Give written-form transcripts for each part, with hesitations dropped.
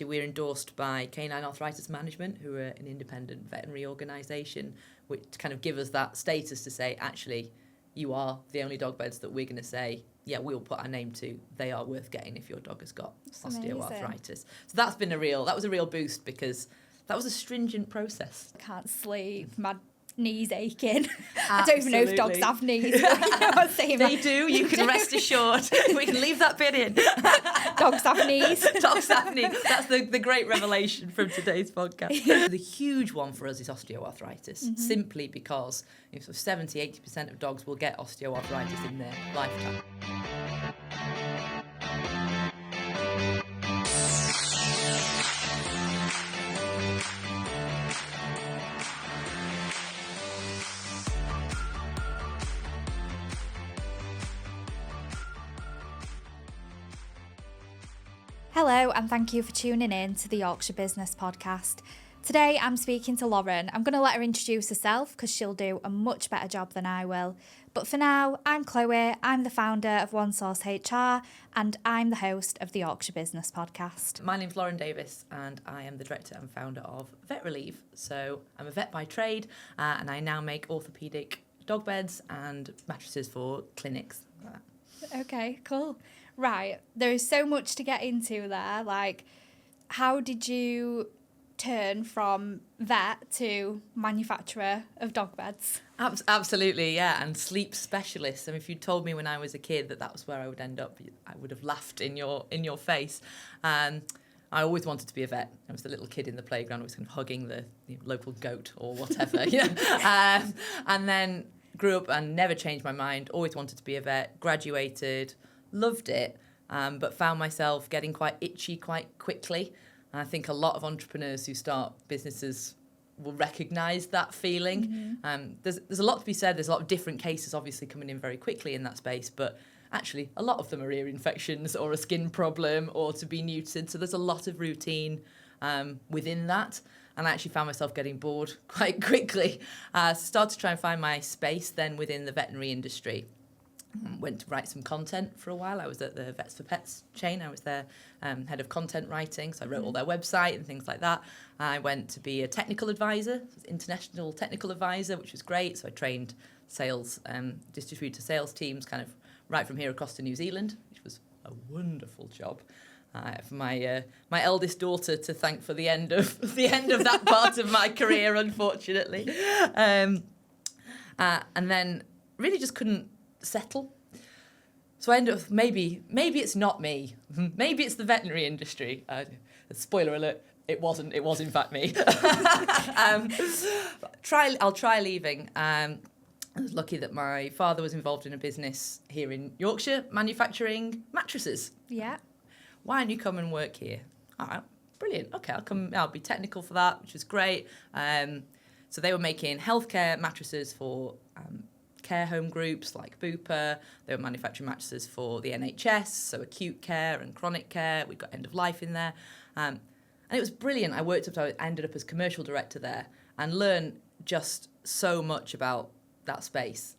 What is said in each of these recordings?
we're endorsed by Canine Arthritis Management, who are an independent veterinary organisation, which kind of give us that status to say, actually, you are the only dog beds that we're going to say, yeah, we'll put our name to. They are worth getting if your dog has got osteoarthritis. So that was a real boost, because that was a stringent process. I can't sleep, my knees aching. I don't even know if dogs have knees. But you know what I'm saying? They do. You can rest assured. We can leave that bit in. Dogs have knees. Dogs have knees. That's the great revelation from today's podcast. The huge one for us is osteoarthritis, simply because 70-80% of dogs will get osteoarthritis in their lifetime. Hello, and thank you for tuning in to the Yorkshire Business Podcast. Today I'm speaking to Lauren. I'm going to let her introduce herself because she'll do a much better job than I will. But for now, I'm Chloe, I'm the founder of One Source HR, and I'm the host of the Yorkshire Business Podcast. My name's Lauren Davis, and I am the director and founder of VetRelieve. So I'm a vet by trade, and I now make orthopedic dog beds and mattresses for clinics. Okay, cool. Right, there is so much to get into there. Like, how did you turn from vet to manufacturer of dog beds? Absolutely, yeah, and sleep specialist. I mean, if you'd told me when I was a kid that was where I would end up, I would have laughed in your face. I always wanted to be a vet. I was the little kid in the playground, always kind of hugging the local goat or whatever. And then grew up and never changed my mind. Always wanted to be a vet. Graduated. Loved it, but found myself getting quite itchy quite quickly. And I think a lot of entrepreneurs who start businesses will recognise that feeling. There's a lot to be said. There's a lot of different cases obviously coming in very quickly in that space, but actually a lot of them are ear infections or a skin problem or to be neutered. So there's a lot of routine within that. And I actually found myself getting bored quite quickly. Started to try and find my space then within the veterinary industry. Went to write some content for a while. I was at the Vets for Pets chain. I was their head of content writing, so I wrote all their website and things like that. I went to be a technical advisor, international technical advisor, which was great. So I trained sales, distributor sales teams kind of right from here across to New Zealand, which was a wonderful job. For my eldest daughter to thank for the end of that part of my career, unfortunately. And then really just couldn't settle. So I ended up, maybe it's not me. Maybe it's the veterinary industry. Spoiler alert, it wasn't. It was in fact me. I'll try leaving. I was lucky that my father was involved in a business here in Yorkshire, manufacturing mattresses. Yeah. Why don't you come and work here? All right, brilliant. Okay, I'll come. I'll be technical for that, which was great. So they were making healthcare mattresses for care home groups like Bupa. They were manufacturing mattresses for the NHS, so acute care and chronic care. We've got end of life in there. And it was brilliant. I ended up as commercial director there and learned just so much about that space.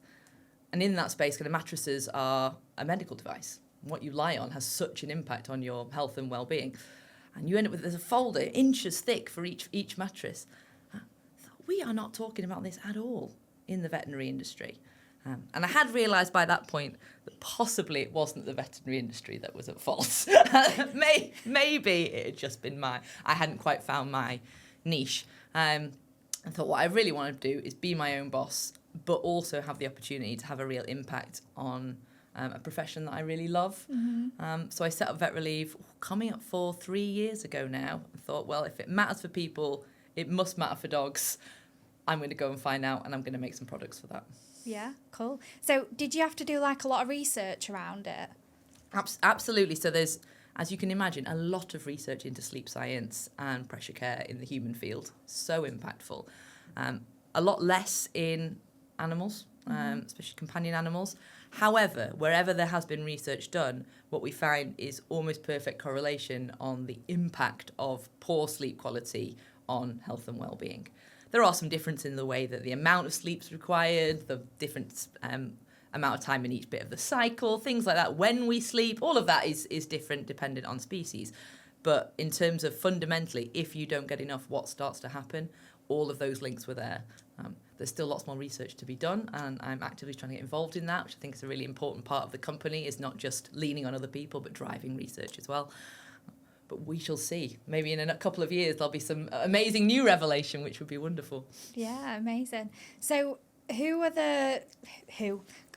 And in that space, kind of mattresses are a medical device. What you lie on has such an impact on your health and well-being. And you end up with, there's a folder inches thick for each mattress. I thought, we are not talking about this at all in the veterinary industry. And I had realised by that point that possibly it wasn't the veterinary industry that was at fault. Maybe it had just been I hadn't quite found my niche. I thought what I really want to do is be my own boss, but also have the opportunity to have a real impact on a profession that I really love. Mm-hmm. So I set up VetRelieve coming up for 3 years ago now. I thought, well, if it matters for people, it must matter for dogs. I'm going to go and find out, and I'm going to make some products for that. Yeah, cool. So did you have to do like a lot of research around it? Absolutely. So there's, as you can imagine, a lot of research into sleep science and pressure care in the human field. So impactful. A lot less in animals, especially companion animals. However, wherever there has been research done, what we find is almost perfect correlation on the impact of poor sleep quality on health and well-being. There are some differences in the way that the amount of sleep is required, the different amount of time in each bit of the cycle, things like that. When we sleep, all of that is different dependent on species. But in terms of fundamentally, if you don't get enough, what starts to happen? All of those links were there. There's still lots more research to be done, and I'm actively trying to get involved in that, which I think is a really important part of the company, is not just leaning on other people, but driving research as well. But we shall see. Maybe in a couple of years, there'll be some amazing new revelation, which would be wonderful. Yeah, amazing. So who?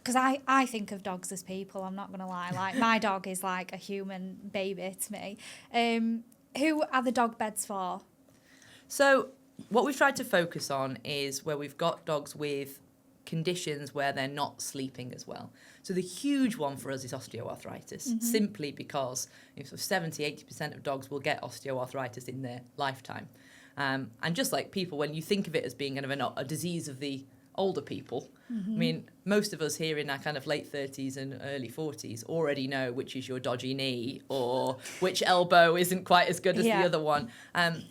Because I think of dogs as people, I'm not going to lie. Like, my dog is like a human baby to me. Who are the dog beds for? So what we've tried to focus on is where we've got dogs with conditions where they're not sleeping as well. So the huge one for us is osteoarthritis, simply because 70-80% of dogs will get osteoarthritis in their lifetime. And just like people, when you think of it as being kind of a disease of the older people, I mean, most of us here in our kind of late 30s and early 40s already know which is your dodgy knee or which elbow isn't quite as good as the other one. And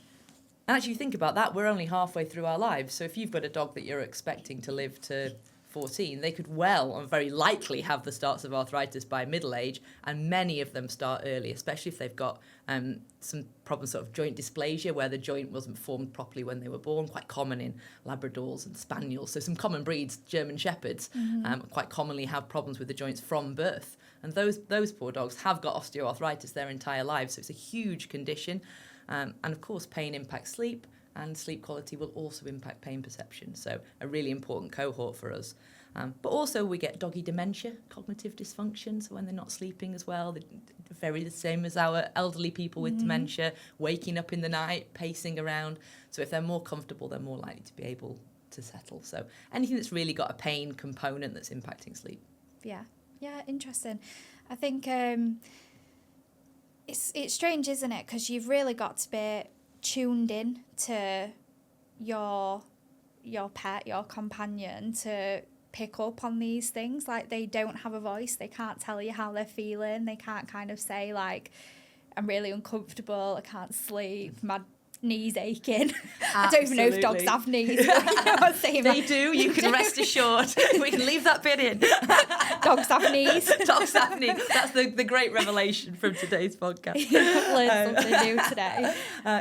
actually, think about that, we're only halfway through our lives. So if you've got a dog that you're expecting to live to 14, they could well and very likely have the starts of arthritis by middle age, and many of them start early, especially if they've got some problems, sort of joint dysplasia, where the joint wasn't formed properly when they were born, quite common in Labradors and Spaniels. So some common breeds, German Shepherds, quite commonly have problems with the joints from birth. And those poor dogs have got osteoarthritis their entire lives, so it's a huge condition. And of course, pain impacts sleep, and sleep quality will also impact pain perception. So a really important cohort for us. But also we get doggy dementia, cognitive dysfunction. So when they're not sleeping as well, they're very the same as our elderly people with dementia, waking up in the night, pacing around. So if they're more comfortable, they're more likely to be able to settle. So anything that's really got a pain component that's impacting sleep. Yeah, interesting. I think it's strange, isn't it? Because you've really got to be tuned in to your pet, your companion, to pick up on these things. Like, they don't have a voice, they can't tell you how they're feeling, they can't kind of say like, I'm really uncomfortable, I can't sleep, my knees aching. I don't even know if dogs have knees. You know what I'm saying? They do, you can rest assured. We can leave that bit in. Dogs have knees. Dogs have knees. That's the great revelation from today's podcast. Learned something new today.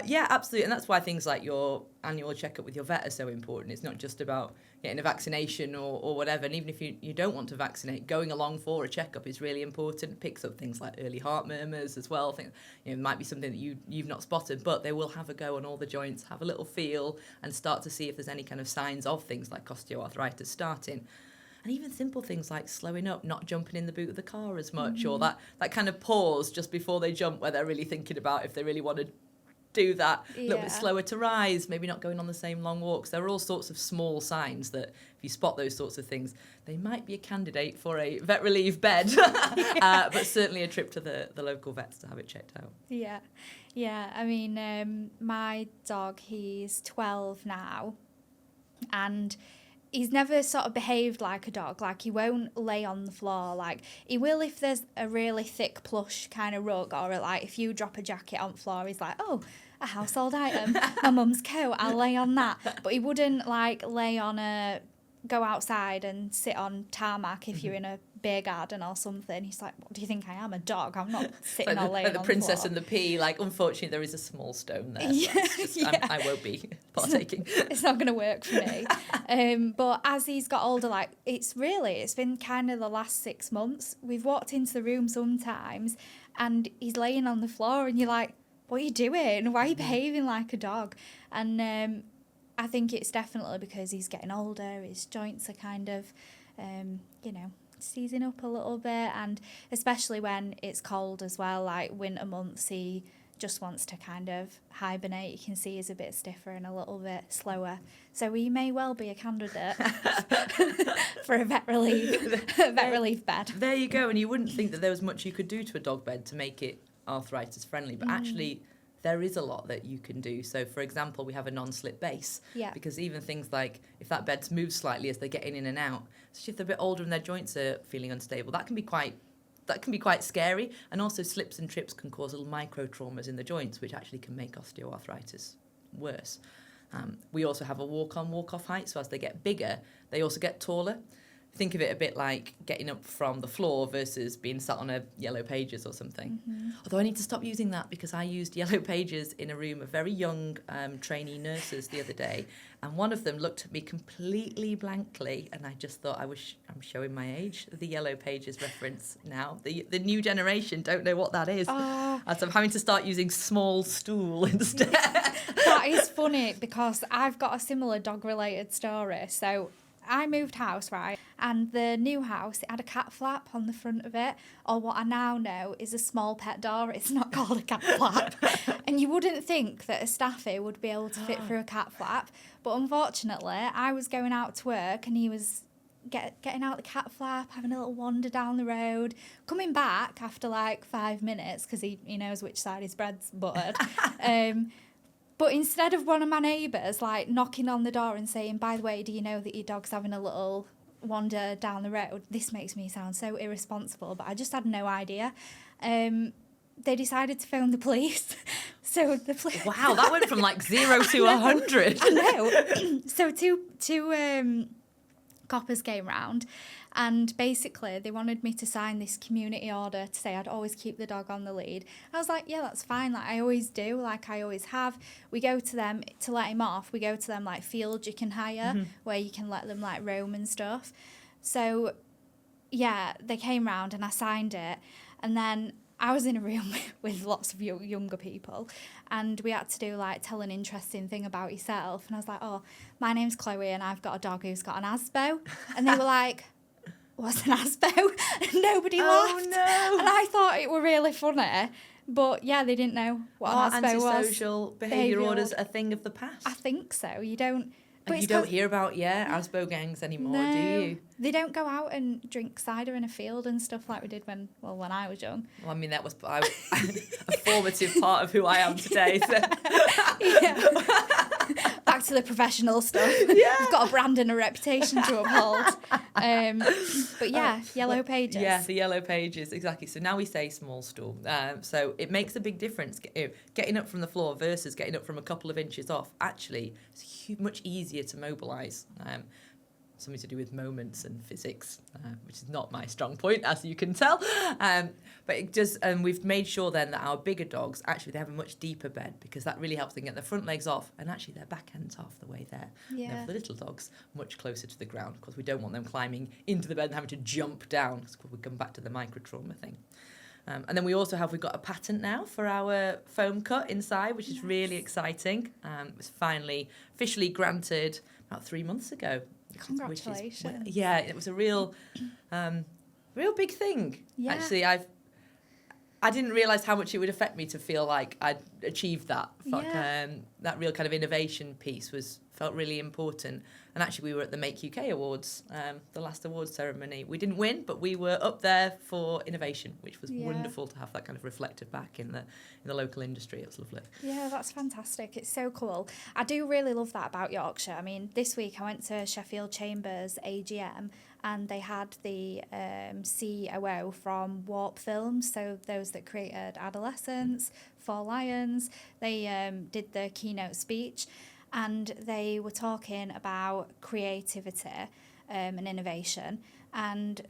Yeah, absolutely. And that's why things like your annual checkup with your vet are so important. It's not just about getting a vaccination or whatever. And even if you don't want to vaccinate, going along for a checkup is really important. It picks up things like early heart murmurs as well. I think it might be something that you've not spotted, but they will have a go on all the joints, have a little feel, and start to see if there's any kind of signs of things like osteoarthritis starting. And even simple things like slowing up, not jumping in the boot of the car as much, or that kind of pause just before they jump where they're really thinking about if they really want to do that, a little bit slower to rise, maybe not going on the same long walks. There are all sorts of small signs that if you spot those sorts of things, they might be a candidate for a VetRelieve bed, but certainly a trip to the local vets to have it checked out. Yeah. I mean, my dog, he's 12 now, and he's never sort of behaved like a dog. Like, he won't lay on the floor. Like, he will if there's a really thick plush kind of rug, or like if you drop a jacket on the floor, he's like, oh, a household item, my mum's coat, I'll lay on that. But he wouldn't like go outside and sit on tarmac if you're in a beer garden or something. He's like, what do you think I am, a dog? I'm not sitting like or laying like the on Princess the floor. and the Pea. Like, unfortunately, there is a small stone there. So I won't be partaking. It's not going to work for me. But as he's got older, like, it's been kind of the last 6 months. We've walked into the room sometimes and he's laying on the floor and you're like, what are you doing? Why are you behaving like a dog? And I think it's definitely because he's getting older. His joints are kind of, seizing up a little bit, and especially when it's cold as well, like winter months, he just wants to kind of hibernate. You can see he's a bit stiffer and a little bit slower. So he may well be a candidate for a VetRelieve bed. There you go. And you wouldn't think that there was much you could do to a dog bed to make it arthritis friendly, but actually there is a lot that you can do. So, for example, we have a non-slip base. Yeah. Because even things like if that bed's moved slightly as they're getting in and out, especially if they're a bit older and their joints are feeling unstable, that can be quite scary. And also slips and trips can cause little micro traumas in the joints, which actually can make osteoarthritis worse. We also have a walk-on, walk-off height. So as they get bigger, they also get taller. think of it a bit like getting up from the floor versus being sat on a Yellow Pages or something. Although I need to stop using that because I used Yellow Pages in a room of very young trainee nurses the other day, and one of them looked at me completely blankly, and I just thought I'm showing my age. The Yellow Pages reference now. The new generation don't know what that is. Oh. And so I'm having to start using small stool instead. That is funny because I've got a similar dog-related story. So I moved house, right? And the new house, it had a cat flap on the front of it, or what I now know is a small pet door. It's not called a cat flap. And you wouldn't think that a staffy would be able to fit through a cat flap. But unfortunately, I was going out to work and he was getting out the cat flap, having a little wander down the road, coming back after like 5 minutes because he knows which side his bread's buttered. But instead of one of my neighbours like knocking on the door and saying, by the way, do you know that your dog's having a little wander down the road? This makes me sound so irresponsible, but I just had no idea. They decided to phone the police. So the police... Wow, that went from like 0 to 100. I know. So two coppers came round, and basically they wanted me to sign this community order to say I'd always keep the dog on the lead. I was like, yeah, that's fine, like I always do, like I always have. We go to them to let him off, we go to them like fields you can hire where you can let them like roam and stuff. So yeah, they came round and I signed it, and then I was in a room with lots of younger people, and we had to do like tell an interesting thing about yourself, and I was like, oh, my name's Chloe and I've got a dog who's got an ASBO, and they were like, what's an ASBO? And nobody laughed. Oh no. And I thought it were really funny, but yeah, they didn't know what an ASBO was. Antisocial behaviour orders a thing of the past? I think so. You don't... And you don't hear about, ASBO gangs anymore, no, do you? They don't go out and drink cider in a field and stuff like we did when I was young. Well, I mean, that was a formative part of who I am today. So. Yeah. Back to the professional stuff. Yeah. We've got a brand and a reputation to uphold. But yeah, Yellow Pages. Yeah, the Yellow Pages, exactly. So now we say small stool. So it makes a big difference. Getting up from the floor versus getting up from a couple of inches off. Actually, it's much easier to mobilise. Something to do with moments and physics, which is not my strong point, as you can tell. But it does, and we've made sure then that our bigger dogs, actually, they have a much deeper bed because that really helps them get their front legs off, and actually their back end's half the way there. Yeah. Now, for the little dogs, much closer to the ground, because we don't want them climbing into the bed and having to jump down, because we come back to the micro-trauma thing. And then we've got a patent now for our foam cut inside, which is really exciting. It was finally officially granted about 3 months ago. Congratulations. It was a real big thing. Yeah. Actually, I didn't realise how much it would affect me to feel like I'd achieved that. Yeah. That real kind of innovation piece felt really important. And actually, we were at the Make UK Awards, the last awards ceremony. We didn't win, but we were up there for innovation, which was wonderful to have that kind of reflected back in the local industry. It was lovely. Yeah, that's fantastic. It's so cool. I do really love that about Yorkshire. I mean, this week I went to Sheffield Chambers AGM, and they had the COO from Warp Films, so those that created Adolescence, Four Lions. They did the keynote speech, and they were talking about creativity and innovation. And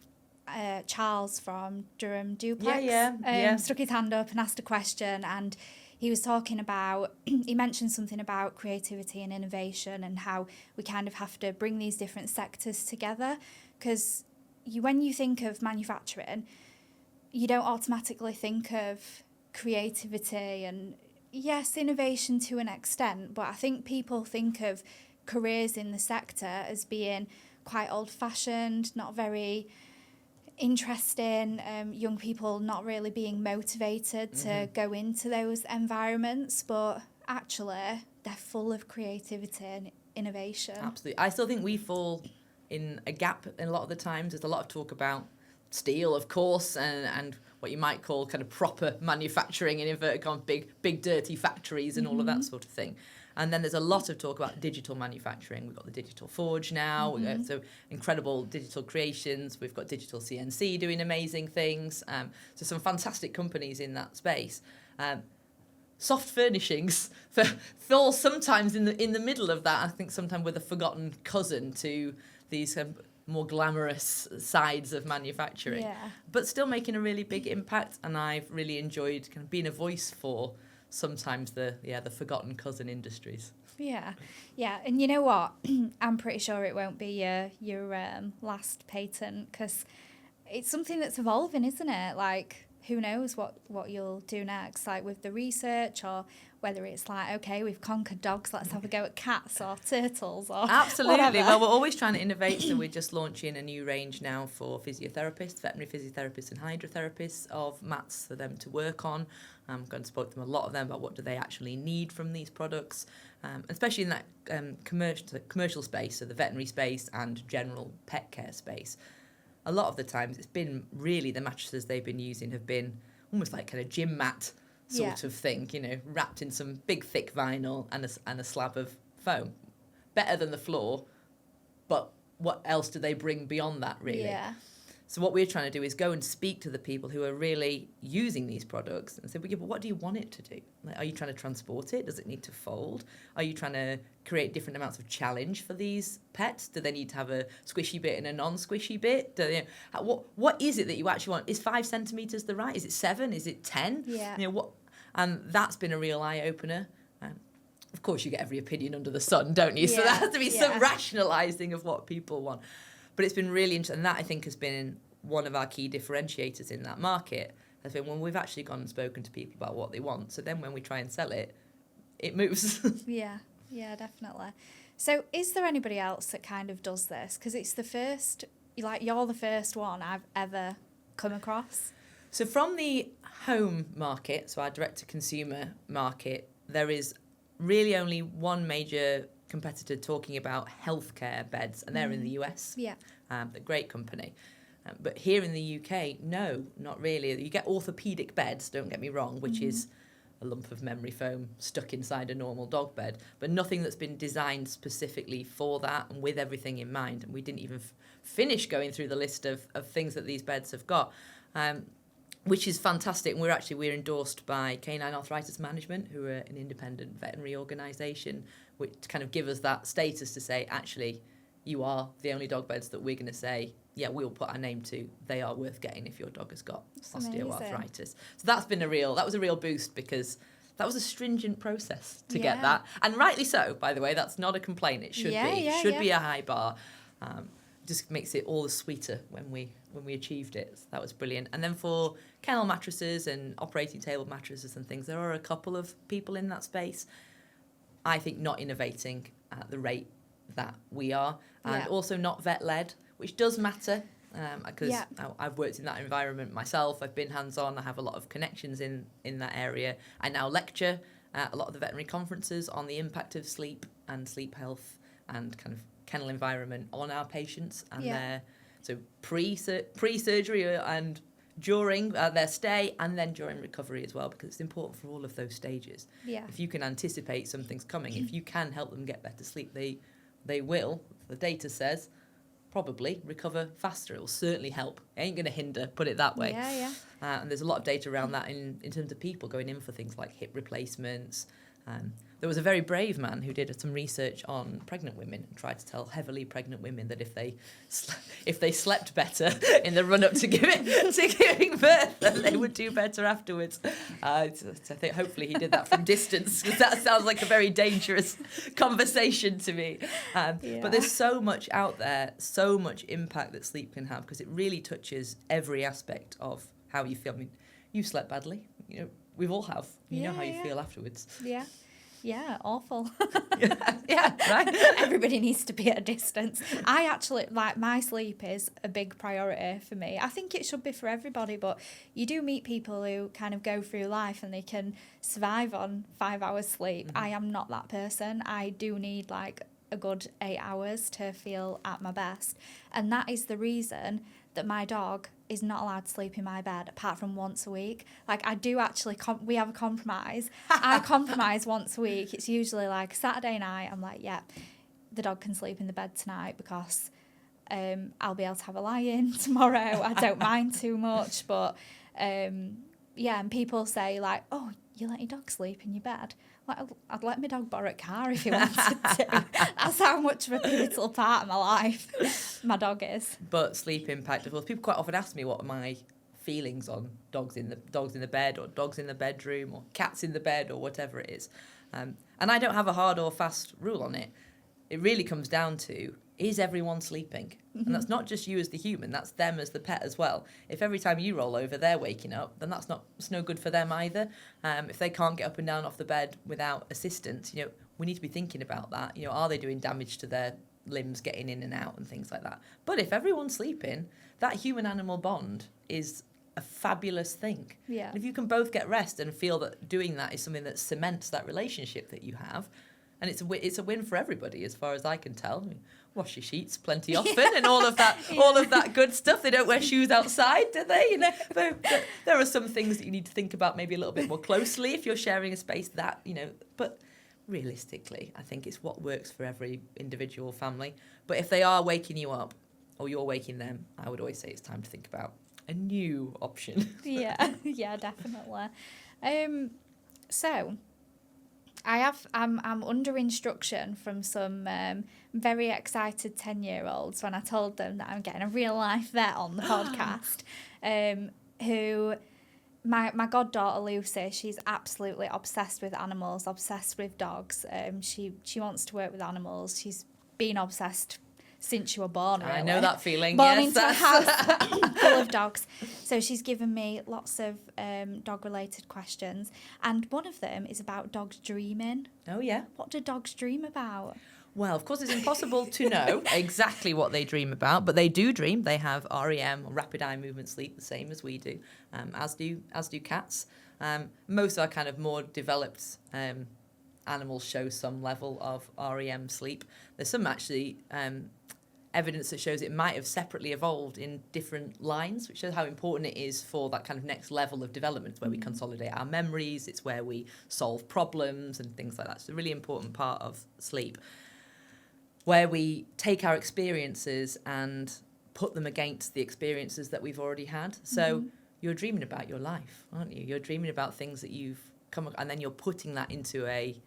Charles from Durham Duplex stuck his hand up and asked a question, and he was talking about, he mentioned something about creativity and innovation and how we kind of have to bring these different sectors together, because when you think of manufacturing, you don't automatically think of creativity and, yes, innovation to an extent, but I think people think of careers in the sector as being quite old-fashioned, not very interesting, young people not really being motivated to go into those environments, but actually they're full of creativity and innovation. Absolutely. I still think we fall in a gap a lot of the times. There's a lot of talk about steel, of course, and what you might call kind of proper manufacturing in inverted commas, big dirty factories and all of that sort of thing. And then there's a lot of talk about digital manufacturing. We've got the Digital Forge now, so incredible digital creations. We've got Digital CNC doing amazing things. So some fantastic companies in that space. Soft furnishings falls sometimes in the middle of that. I think sometimes we're the forgotten cousin to these more glamorous sides of manufacturing, but still making a really big impact. And I've really enjoyed kind of being a voice for sometimes the forgotten cousin industries. Yeah, and you know what? I'm pretty sure it won't be your last patent, because it's something that's evolving, isn't it? Like, who knows what you'll do next, like with the research, or whether it's like, okay, we've conquered dogs, let's have a go at cats or turtles or Absolutely. whatever. Well, we're always trying to innovate, so we're just launching a new range now for physiotherapists, veterinary physiotherapists and hydrotherapists, of mats for them to work on. I'm going to spoke to them, a lot of them, about what do they actually need from these products, especially in that commercial space, so the veterinary space and general pet care space. A lot of the times it's been really the mattresses they've been using have been almost like kind of gym mat sort of thing, you know, wrapped in some big thick vinyl and a slab of foam. Better than the floor, but what else do they bring beyond that, really? Yeah. So what we're trying to do is go and speak to the people who are really using these products and say, well, yeah, but what do you want it to do? Like, are you trying to transport it? Does it need to fold? Are you trying to create different amounts of challenge for these pets? Do they need to have a squishy bit and a non-squishy bit? What is it that you actually want? Is 5 centimetres the right? Is it 7? Is it 10? Yeah. You know, what? And that's been a real eye-opener. Of course, you get every opinion under the sun, don't you? Yeah. So there has to be some rationalising of what people want. But it's been really interesting, and that I think has been one of our key differentiators in that market, has been when we've actually gone and spoken to people about what they want. So then when we try and sell it, it moves. Yeah, definitely. So is there anybody else that kind of does this? Because it's the first, like, you're the first one I've ever come across. So from the home market, so our direct-to-consumer market, there is really only one major competitor talking about healthcare beds, and they're in the US. Yeah. A great company. But here in the UK, no, not really. You get orthopedic beds, don't get me wrong, which is a lump of memory foam stuck inside a normal dog bed, but nothing that's been designed specifically for that and with everything in mind. And we didn't even finish going through the list of things that these beds have got, which is fantastic. And we're endorsed by Canine Arthritis Management, who are an independent veterinary organisation, which kind of give us that status to say, actually, you are the only dog beds that we're going to say, yeah, we'll put our name to. They are worth getting if your dog has got osteoarthritis. So that was a real boost, because that was a stringent process to get that. And rightly so, by the way. That's not a complaint. It should be. It should be a high bar. Just makes it all the sweeter when we achieved it. So that was brilliant. And then for kennel mattresses and operating table mattresses and things, there are a couple of people in that space, I think, not innovating at the rate that we are, and also not vet-led, which does matter, because I've worked in that environment myself. I've been hands-on. I have a lot of connections in that area. I now lecture at a lot of the veterinary conferences on the impact of sleep and sleep health and kind of kennel environment on our patients and their pre-surgery and during their stay, and then during recovery as well, because it's important for all of those stages. Yeah. If you can anticipate something's coming, if you can help them get better sleep, they will, the data says, probably recover faster. It will certainly help. It ain't going to hinder, put it that way. And there's a lot of data around that in terms of people going in for things like hip replacements. There was a very brave man who did some research on pregnant women and tried to tell heavily pregnant women that if they slept better in the run up to giving birth, then they would do better afterwards. I think hopefully he did that from distance, because that sounds like a very dangerous conversation to me. But there's so much out there, so much impact that sleep can have, because it really touches every aspect of how you feel. I mean, you slept badly, you know. We all have. You know how you feel afterwards. Yeah, awful. Right. Everybody needs to be at a distance. I actually, my sleep is a big priority for me. I think it should be for everybody, but you do meet people who kind of go through life and they can survive on 5 hours sleep. I am not that person. I do need a good 8 hours to feel at my best. And that is the reason that my dog is not allowed to sleep in my bed apart from once a week. I do actually, we have a compromise. I compromise once a week. It's usually Saturday night. I'm the dog can sleep in the bed tonight, because I'll be able to have a lie-in tomorrow. I don't mind too much. But, and people say, oh, you let your dog sleep in your bed? I'd let my dog borrow a car if he wanted to. That's how much of a pivotal part of my life my dog is. But sleep impact, of course, people quite often ask me what are my feelings on dogs in the bed, or dogs in the bedroom, or cats in the bed, or whatever it is. And I don't have a hard or fast rule on it. It really comes down to, is everyone sleeping? And that's not just you as the human, that's them as the pet as well. If every time you roll over they're waking up, then it's no good for them either. If they can't get up and down off the bed without assistance, we need to be thinking about that. Are they doing damage to their limbs getting in and out and things like that? But if everyone's sleeping, that human-animal bond is a fabulous thing. Yeah. And if you can both get rest and feel that doing that is something that cements that relationship that you have, and it's a win for everybody, as far as I can tell. Wash your sheets plenty often and all of that, all of that good stuff. They don't wear shoes outside, do they? There are some things that you need to think about maybe a little bit more closely if you're sharing a space But realistically, I think it's what works for every individual family. But if they are waking you up, or you're waking them, I would always say it's time to think about a new option. Yeah, definitely. So I'm under instruction from some very excited 10-year-olds when I told them that I'm getting a real life vet on the podcast. Who my goddaughter Lucy, she's absolutely obsessed with animals, obsessed with dogs. She wants to work with animals. She's been obsessed since you were born, really. I know that feeling, born yes. into a house full of dogs. So she's given me lots of dog-related questions. And one of them is about dogs dreaming. Oh, yeah. What do dogs dream about? Well, of course, it's impossible to know exactly what they dream about, but they do dream. They have REM, or rapid eye movement sleep, the same as we do, as do cats. Most of our kind of more developed animals show some level of REM sleep. There's some actually evidence that shows it might have separately evolved in different lines, which shows how important it is for that kind of next level of development, where we consolidate our memories, it's where we solve problems and things like that. It's a really important part of sleep, where we take our experiences and put them against the experiences that we've already had. So you're dreaming about your life, aren't you? You're dreaming about things that you've come, and then you're putting that into a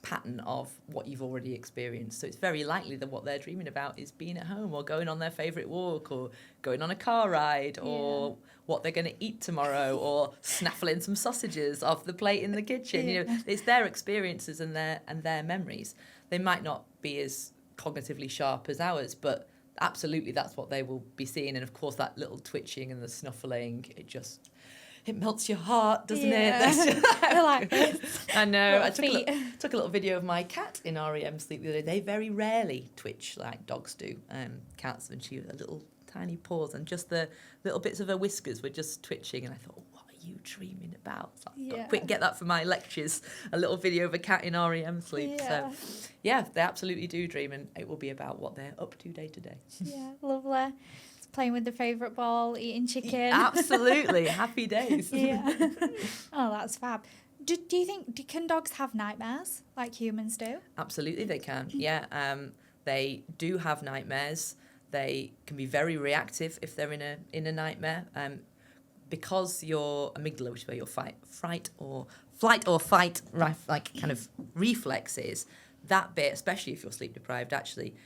pattern of what you've already experienced. So it's very likely that what they're dreaming about is being at home, or going on their favourite walk, or going on a car ride, or what they're going to eat tomorrow, or snaffling some sausages off the plate in the kitchen. It's their experiences and their memories. They might not be as cognitively sharp as ours, but absolutely that's what they will be seeing. And of course that little twitching and the snuffling, it melts your heart, doesn't it? I like this. I know. I took a little video of my cat in REM sleep the other day. They very rarely twitch like dogs do. Cats, and she had a little tiny paws, and just the little bits of her whiskers were just twitching. And I thought, what are you dreaming about? So quick, get that for my lectures. A little video of a cat in REM sleep. Yeah. So, yeah, they absolutely do dream, and it will be about what they're up to day to day. Yeah, lovely. Playing with the favourite ball, eating chicken. Absolutely. Happy days. Yeah. Oh, that's fab. Do you think, can dogs have nightmares like humans do? Absolutely they can, yeah. They do have nightmares. They can be very reactive if they're in a nightmare. Because your amygdala, which is where your flight or fight, like kind of reflexes, that bit, especially if you're sleep deprived, actually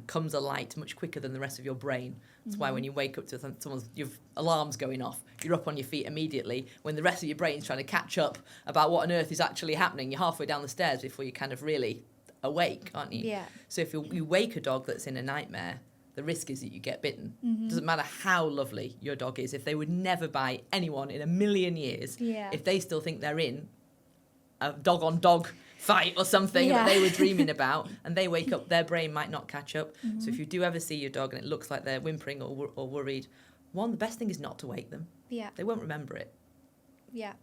comes alight much quicker than the rest of your brain. That's why when you wake up to your alarm's going off, you're up on your feet immediately, when the rest of your brain's trying to catch up about what on earth is actually happening. You're halfway down the stairs before you're kind of really awake, aren't you? Yeah. So if you wake a dog that's in a nightmare, the risk is that you get bitten. Doesn't matter how lovely your dog is. If they would never bite anyone in a million years, if they still think they're in a dog-on-dog fight or something that they were dreaming about, and they wake up, their brain might not catch up. So if you do ever see your dog and it looks like they're whimpering or worried, the best thing is not to wake them. Yeah. They won't remember it. Yeah.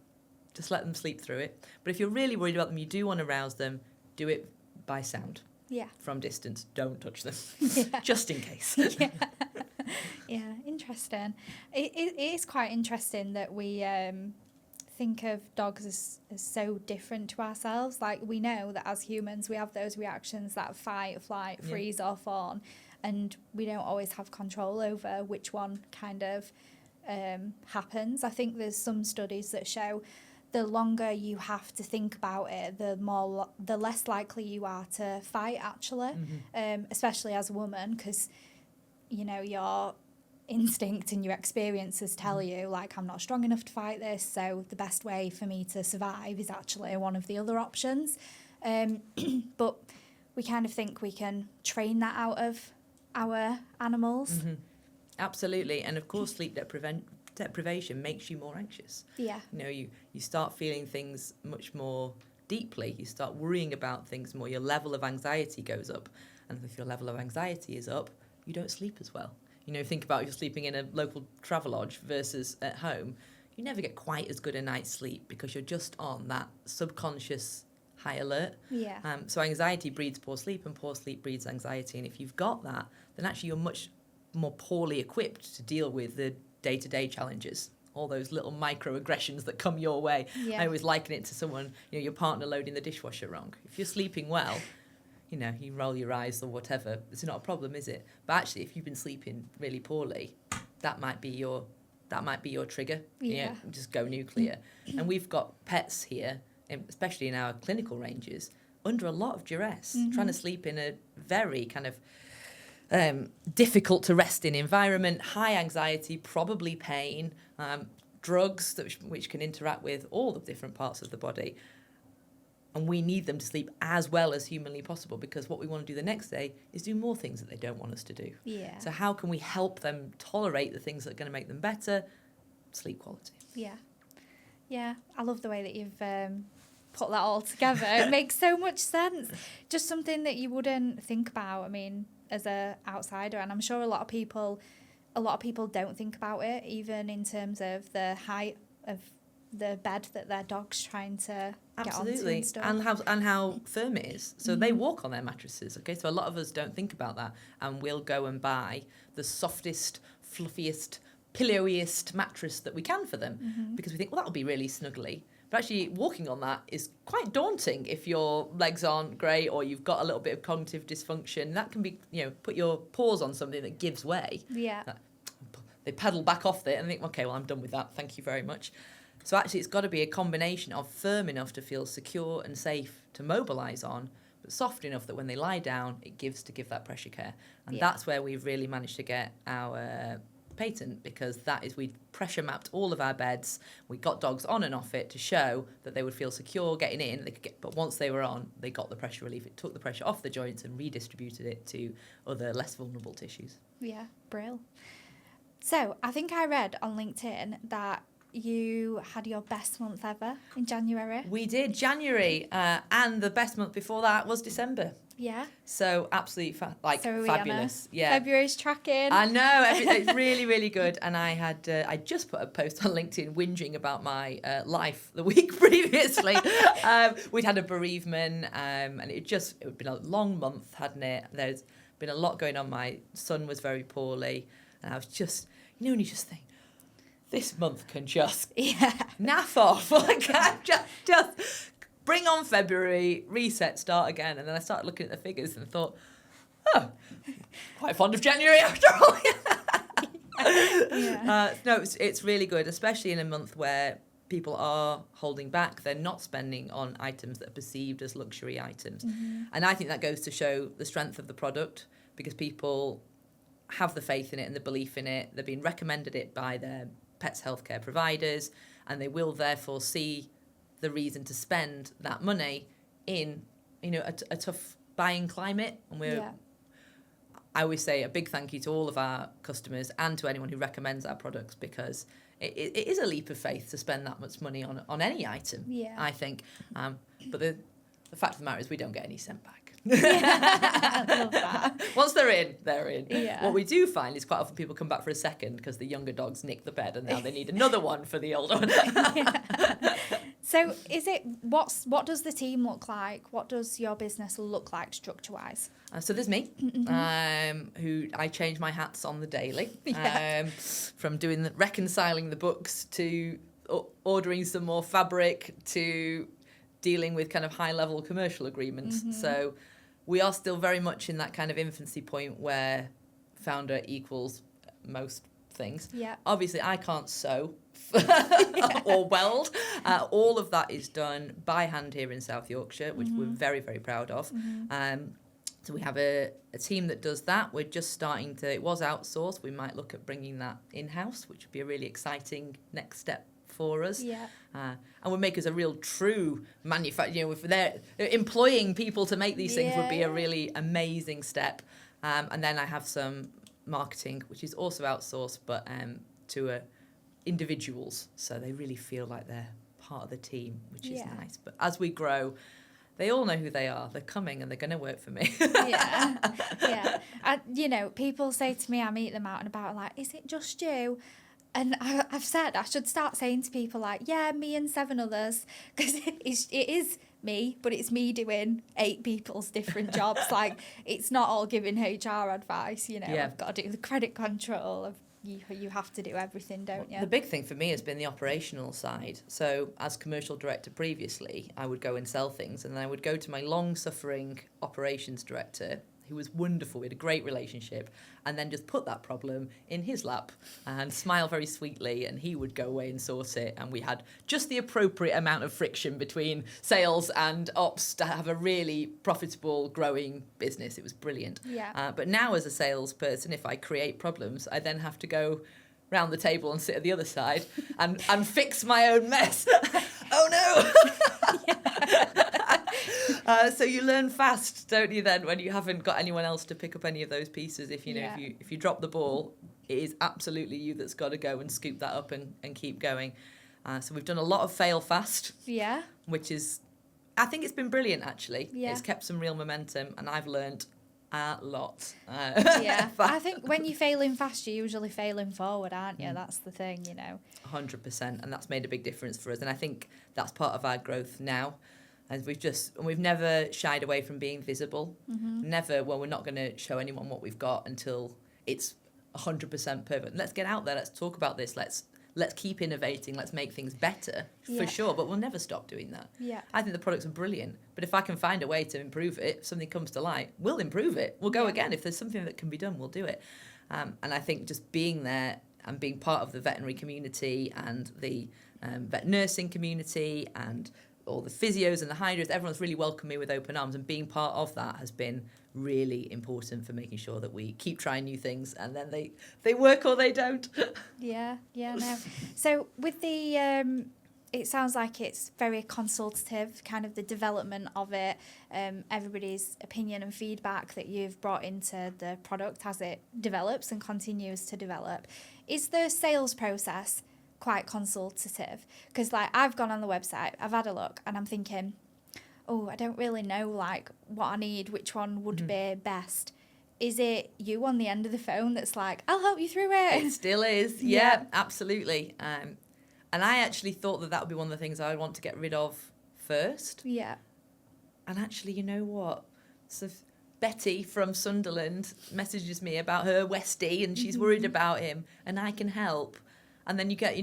Just let them sleep through it. But if you're really worried about them, you do want to rouse them, do it by sound. Yeah. From distance. Don't touch them. Just in case. Yeah, interesting. It is quite interesting that we think of dogs as so different to ourselves. Like, we know that as humans we have those reactions, that fight, flight, freeze or fawn, and we don't always have control over which one kind of happens. I think there's some studies that show the longer you have to think about it, the less likely you are to fight, actually, especially as a woman, because, you know, your instinct and your experiences tell you, like, I'm not strong enough to fight this, so the best way for me to survive is actually one of the other options. But we kind of think we can train that out of our animals. Absolutely. And of course, sleep deprivation makes you more anxious. Yeah. You know, you start feeling things much more deeply. You start worrying about things more. Your level of anxiety goes up. And if your level of anxiety is up, you don't sleep as well. You know, think about if you're sleeping in a local travelodge versus at home. You never get quite as good a night's sleep because you're just on that subconscious high alert. Yeah. So anxiety breeds poor sleep, and poor sleep breeds anxiety. And if you've got that, then actually you're much more poorly equipped to deal with the day-to-day challenges, all those little microaggressions that come your way. Yeah. I always liken it to someone, you know, your partner loading the dishwasher wrong. If you're sleeping well, you know, you roll your eyes or whatever, it's not a problem, is it? But actually, if you've been sleeping really poorly, that might be your trigger. Yeah. You know, just go nuclear. And we've got pets here, especially in our clinical ranges, under a lot of duress, trying to sleep in a very kind of difficult to rest in environment, high anxiety, probably pain, drugs which can interact with all the different parts of the body. And we need them to sleep as well as humanly possible, because what we want to do the next day is do more things that they don't want us to do. Yeah. So how can we help them tolerate the things that are going to make them better? Sleep quality. Yeah. Yeah. I love the way that you've put that all together. It makes so much sense. Just something that you wouldn't think about, I mean, as a outsider, and I'm sure a lot of people don't think about it, even in terms of the height of the bed that their dog's trying to get onto and stuff. And how firm it is. So they walk on their mattresses, okay? So a lot of us don't think about that, and we'll go and buy the softest, fluffiest, pillowiest mattress that we can for them, because we think, well, that'll be really snuggly. But actually, walking on that is quite daunting if your legs aren't great or you've got a little bit of cognitive dysfunction. That can be, you know, put your paws on something that gives way. Yeah. They paddle back off it and think, okay, well, I'm done with that. Thank you very much. So actually, it's got to be a combination of firm enough to feel secure and safe to mobilise on, but soft enough that when they lie down, it gives that pressure care. And that's where we've really managed to get our patent, because that is, we pressure mapped all of our beds. We got dogs on and off it to show that they would feel secure getting in. But once they were on, they got the pressure relief. It took the pressure off the joints and redistributed it to other less vulnerable tissues. Yeah, brill. So I think I read on LinkedIn that you had your best month ever in January. We did, January, and the best month before that was December. Yeah. So absolutely fabulous. Yeah. February's tracking. I know, it's really, really good. And I just put a post on LinkedIn whinging about my life the week previously. We'd had a bereavement, and it had been a long month, hadn't it? There's been a lot going on. My son was very poorly, and I was just, you know, when you just think, this month can just naff off. Like, just bring on February, reset, start again. And then I started looking at the figures and thought, oh, quite fond of January after all. No, it's really good, especially in a month where people are holding back. They're not spending on items that are perceived as luxury items. And I think that goes to show the strength of the product, because people have the faith in it and the belief in it. They've been recommended it by their pets' healthcare providers, and they will therefore see the reason to spend that money in, you know, a tough buying climate. And I always say a big thank you to all of our customers and to anyone who recommends our products, because it is a leap of faith to spend that much money on any item, I think. But the fact of the matter is we don't get any cent back. I love that. Once they're in, they're in. Yeah. What we do find is quite often people come back for a second because the younger dogs nick the bed and now they need another one for the older one. So what does the team look like? What does your business look like structure-wise? So there's me, who I change my hats on the daily, from reconciling the books to ordering some more fabric to dealing with kind of high-level commercial agreements. So we are still very much in that kind of infancy point where founder equals most things. Yeah. Obviously, I can't sew or weld. All of that is done by hand here in South Yorkshire, which we're very, very proud of. So we have a team that does that. We're just starting to, it was outsourced. We might look at bringing that in-house, which would be a really exciting next step for us. And would make us a real true manufacturer. If they're employing people to make these things would be a really amazing step. And then I have some marketing, which is also outsourced, but to individuals. So they really feel like they're part of the team, which is nice. But as we grow, they all know who they are. They're coming and they're going to work for me. And, people say to me, I meet them out and about, like, is it just you? And I've said I should start saying to people, like, yeah, me and 7 others, because it is me, but it's me doing 8 people's different jobs. Like, it's not all giving HR advice, I've got to do the credit control. You have to do everything, don't you? The big thing for me has been the operational side. So as commercial director previously, I would go and sell things, and then I would go to my long-suffering operations director, who was wonderful. We had a great relationship, and then just put that problem in his lap and smile very sweetly, and he would go away and sort it. And we had just the appropriate amount of friction between sales and ops to have a really profitable, growing business. It was brilliant. But now as a salesperson, if I create problems, I then have to go round the table and sit at the other side and fix my own mess. Oh no! So you learn fast, don't you, then, when you haven't got anyone else to pick up any of those pieces. If you drop the ball, it is absolutely you that's got to go and scoop that up and keep going. So we've done a lot of fail fast, which is, I think it's been brilliant, actually. It's kept some real momentum, and I've learned a lot. I think when you're failing fast, you're usually failing forward, aren't you? That's the thing, 100%, and that's made a big difference for us. And I think that's part of our growth now. And we've never shied away from being visible. Never, we're not going to show anyone what we've got until it's 100% perfect. Let's get out there. Let's talk about this. Let's keep innovating. Let's make things better, for sure. But we'll never stop doing that. I think the products are brilliant. But if I can find a way to improve it, if something comes to light, we'll improve it. We'll go again. If there's something that can be done, we'll do it. And I think just being there and being part of the veterinary community and the vet nursing community and all the physios and the hydros, everyone's really welcomed me with open arms, and being part of that has been really important for making sure that we keep trying new things, and then they work or they don't. No. So with the it sounds like it's very consultative, kind of the development of it, everybody's opinion and feedback that you've brought into the product as it develops and continues to develop. Is the sales process quite consultative? Because I've gone on the website, I've had a look, and I'm thinking, I don't really know what I need, which one would be best. Is it you on the end of the phone that's like, I'll help you through it? It still is. Yeah, absolutely. And I actually thought that would be one of the things I would want to get rid of first. And actually, you know what? So Betty from Sunderland messages me about her Westie, and she's worried about him, and I can help. And then you get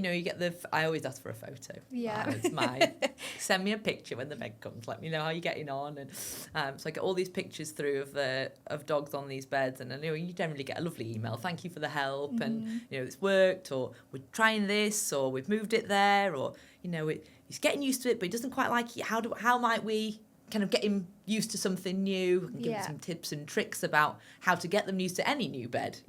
I always ask for a photo. It's mine. Send me a picture when the bed comes. Let me know how you're getting on. And so I get all these pictures through of dogs on these beds. And you generally get a lovely email. Thank you for the help. And, it's worked, or we're trying this, or we've moved it there, or, he's getting used to it, but he doesn't quite like it. How might we kind of get him used to something new, and give him some tips and tricks about how to get them used to any new bed,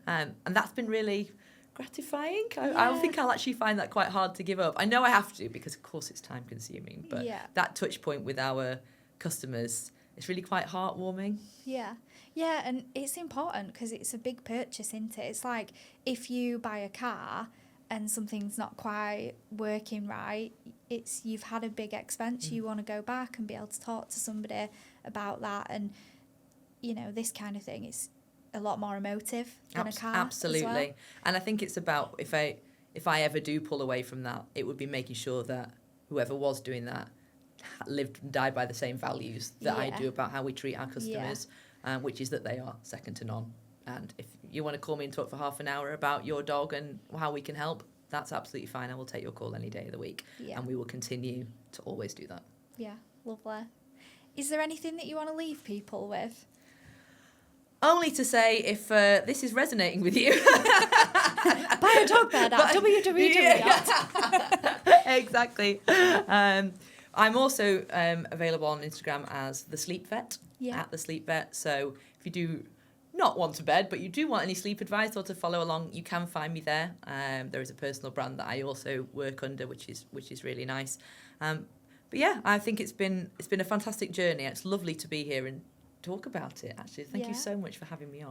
And that's been really gratifying. I think I'll actually find that quite hard to give up. I know I have to, because of course it's time consuming, but that touch point with our customers, it's really quite heartwarming. And it's important because it's a big purchase, isn't it? It's like if you buy a car and something's not quite working right, you've had a big expense. You want to go back and be able to talk to somebody about that, and this kind of thing is a lot more emotive than a car. Absolutely. As well. And I think it's about, if I ever do pull away from that, it would be making sure that whoever was doing that lived and died by the same values that I do about how we treat our customers, which is that they are second to none. And if you want to call me and talk for half an hour about your dog and how we can help, that's absolutely fine. I will take your call any day of the week. And we will continue to always do that. Yeah, lovely. Is there anything that you want to leave people with? Only to say, if this is resonating with you, Buy a dog bed at www. Exactly. I'm also available on Instagram as the Sleep Vet, at the Sleep Vet. So if you do not want a bed, but you do want any sleep advice or to follow along, you can find me there. There is a personal brand that I also work under, which is really nice. But yeah, I think it's been a fantastic journey. It's lovely to be here and talk about it. Actually, thank you so much for having me on.